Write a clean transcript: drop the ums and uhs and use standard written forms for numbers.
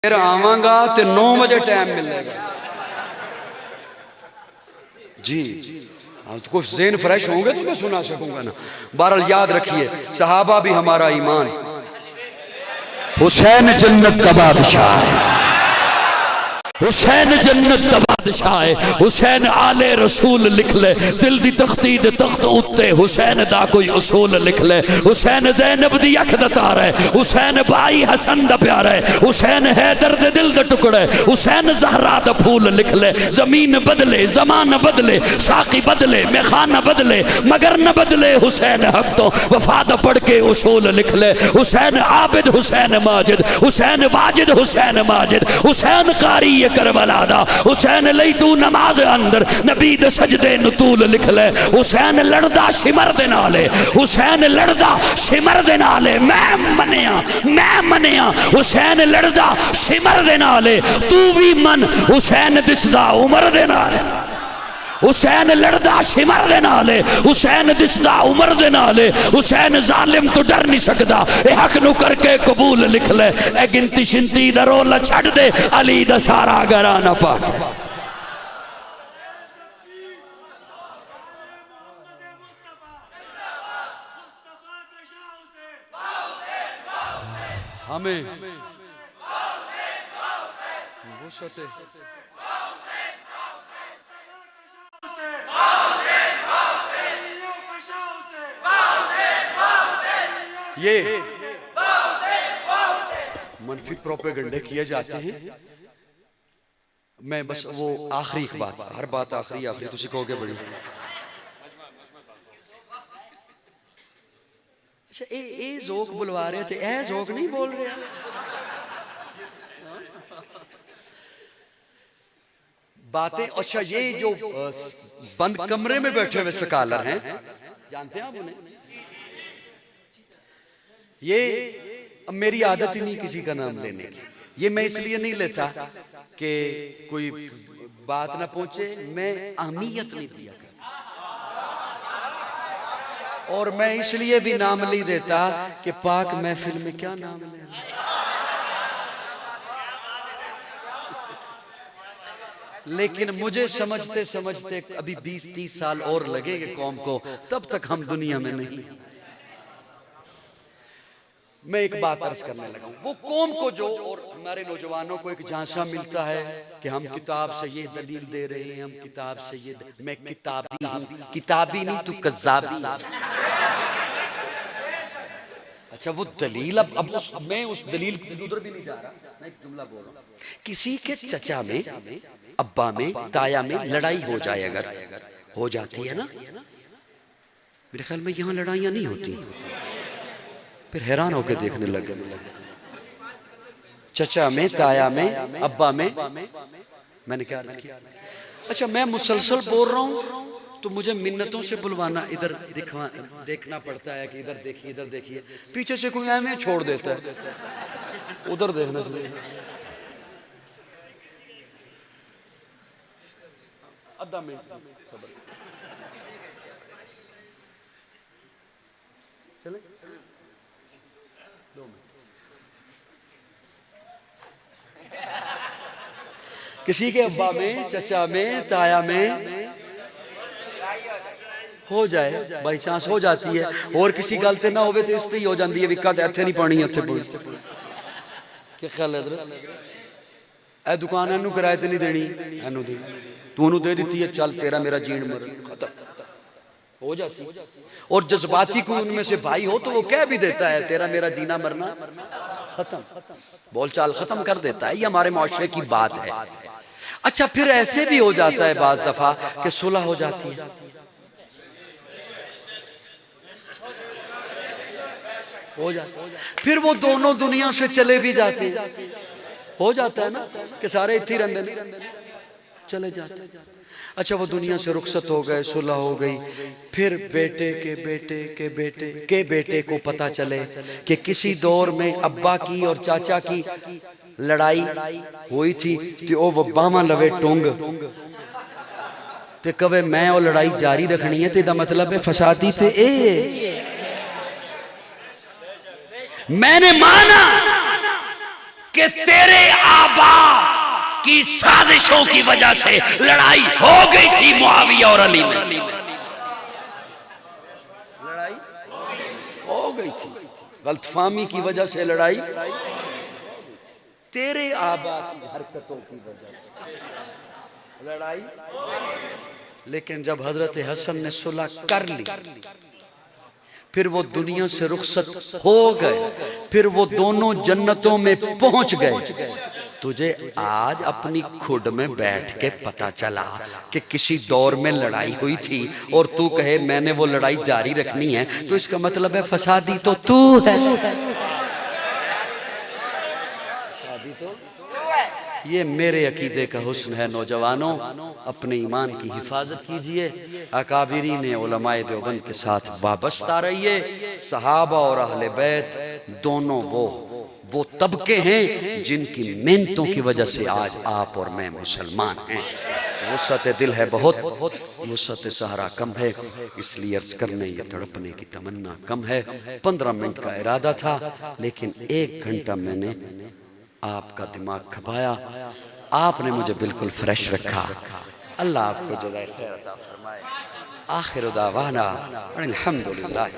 फिर आवांगा तो 9 बजे टाइम मिलेगा जी। हाँ तो कुछ ज़हन फ्रेश होंगे तो मैं सुना सकूंगा ना। बहरहाल याद रखिए, सहाबा भी हमारा ईमान। हुसैन जन्नत का बादशाह है, हुसैन जन्नत का बादशाह है। हुसैन आले रसूल लिख ले, दिल दी तख्ती दे तख्त उत्ते हुसैन दा कोई उसूल लिख ले। हुसैन ज़ैनब दी अख दा तारा है, हुसैन भाई हसन दा प्यारा है, हुसैन हैदर दे दिल दे टुकड़े, हुसैन ज़हरा दा फूल लिख ले। ज़मीन बदले ज़मान बदले, साकी बदले मेखाना बदले, मगर न बदले हुसैन हक तो वफा दा पढ़ के उसूल लिख ले। हुसैन आबिद हुसैन माजिद, हुसैन वाजिद हुसैन माजिद, हुसैन कारी करबला दा, हुसैन लई तू नमाज अंदर नबी दे सजदे नतूल लिख ले। हुसैन लड़दा शिमर दे नाले, हुसैन लड़दा शिमर दे नाले, मैं मनिया हुसैन लड़दा शिमर दे नाले, तू भी मन हुसैन दिसदा उमर दे नाले। हुसैन लड़दा शिमर दे नाले, हुसैन दिसदा उमर दे नाले, हुसैन जालिम तो डर नहीं सकदा, ए हक नु करके कबूल लिख ले। ए गिनती शिंती दा रोला छड़ दे, अली दा सारा घराना पाक। हमें ये मनफी प्रोपेगेंडे किए जाते हैं। मैं बस वो आखिरी बात, हर बात आखिरी आखिरी तुसी कहोगे बड़ी। अच्छा ए जोक बुलवा रहे थे, ए जोक नहीं बोल रहे बातें। अच्छा ये जो बंद कमरे में बैठे हुए स्कॉलर हैं, जानते हैं आप उन्हें? ये मेरी आदत ही नहीं किसी का नाम लेने की। ये मैं इसलिए नहीं लेता कि कोई बात ना पहुंचे, मैं अहमियत नहीं दिया करता। और मैं इसलिए भी नाम नहीं देता कि पाक महफिल में क्या नाम लेना। लेकिन मुझे समझते समझते अभी 20-30 साल और लगेंगे कौम को, तब तक हम दुनिया में नहीं। मैं एक बात अर्ज करने लगा हूं, वो कौम को जो और हमारे नौजवानों को एक झांसा मिलता है कि हम किताब से ये दलील दे रहे हैं, हम किताब से ये मैं किताबी हूं, किताबी नहीं तू कज़्ज़ाबी। अच्छा वो दलील अब मैं उस दलील उधर भी नहीं जा रहा, मैं एक जुमला बोल रहा हूं। किसी के चचा में, अब्बा में, ताया में लड़ाई हो जाए, अगर हो जाती है ना, मेरे ख्याल में यहां लड़ाइयां नहीं होती, फिर हैरान होकर देखने लगे। चचा में, ताया में, अब्बा में, मैंने क्या अर्ज किया? अच्छा मैं मुसलसल बोल रहा हूं तो मुझे मिन्नतों से बुलवाना, इधर देखना पड़ता है कि इधर देखिए इधर देखिए, पीछे से कोई ऐਵੇਂ छोड़ देता है, उधर देखना चाहिए। आधा मिनट चले, 2 मिनट। किसी के अब्बा में, चचा में, ताया में हो जाए, बाई चांस हो जाती है, और किसी गल ते ना होवे तो इस ही हो जाती है भी कद इत्थे नहीं पानी इत्थे पानी। क्या ख्याल है? ए दुकान इनू किराए ते नहीं देनी, इनू दे, तू उन्हें दे दी है, चल तेरा मेरा जीण मर खत्म हो जाती। और जज्बाती कोई उनमें से भाई हो तो वो कह भी देता है तेरा मेरा जीना मरना खत्म, बोलचाल खत्म कर देता है। ये हमारे मुआशरे की बात है। अच्छा फिर ऐसे भी हो जाता है बाज दफा कि सुलह हो जाती है, हो जाता है, फिर वो दोनों दुनिया से चले भी जाते हैं, हो जाता है ना कि सारे इत्थे रहंदे चले जाते। अच्छा वो दुनिया से रुखसत हो गए, सुलह हो गई, फिर बेटे के बेटे के बेटे के बेटे को पता चले कि किसी दौर में अब्बा की और चाचा की लड़ाई हुई थी, तो वो बामा लवे टोंग ते कवे मैं वो लड़ाई जारी रखनी है, तो मतलब है फसादी थे ए मैंने माना कि तेरे आबा की साजिशों की वजह से लड़ाई हो गई थी मुआविया और अली में। लड़ाई हो गई थी, गलतफहमी की वजह से लड़ाई, तेरे आबा की हरकतों की वजह से लड़ाई। लेकिन जब हजरत हसन ने सुलह कर ली, फिर वो दुनिया से रुखसत हो गए, फिर वो दोनों जन्नतों में पहुंच गए। तुझे आज अपनी खुद में बैठ के पता चला कि किसी दौर में लड़ाई हुई थी और तू कहे मैंने वो लड़ाई जारी रखनी है, तो इसका मतलब है फसादी तो तू है। फसादी तो ये मेरे अकीदे का हुस्न है। नौजवानों, अपने ईमान की हिफाजत कीजिए, अकाबिरीन उलमाए देवबंद के साथ वाबस्ता रहिए। सहाबा और अहले बैत दोनों वो तबके हैं जिनकी मेहनतों की वजह से आज आप और मैं मुसलमान हैं। वुसअत दिल है बहुत, वुसअत सहरा कम है, इसलिए अर्ज करने या तड़पने की तमन्ना कम है। 15 मिनट का इरादा था, लेकिन 1 घंटा मैंने आपका दिमाग खपाया। आपने मुझे बिल्कुल फ्रेश रखा। अल्लाह आपको जज़ाए खैर अता फरमाए। आखिर दावाना अल्हम्दुलिल्लाह।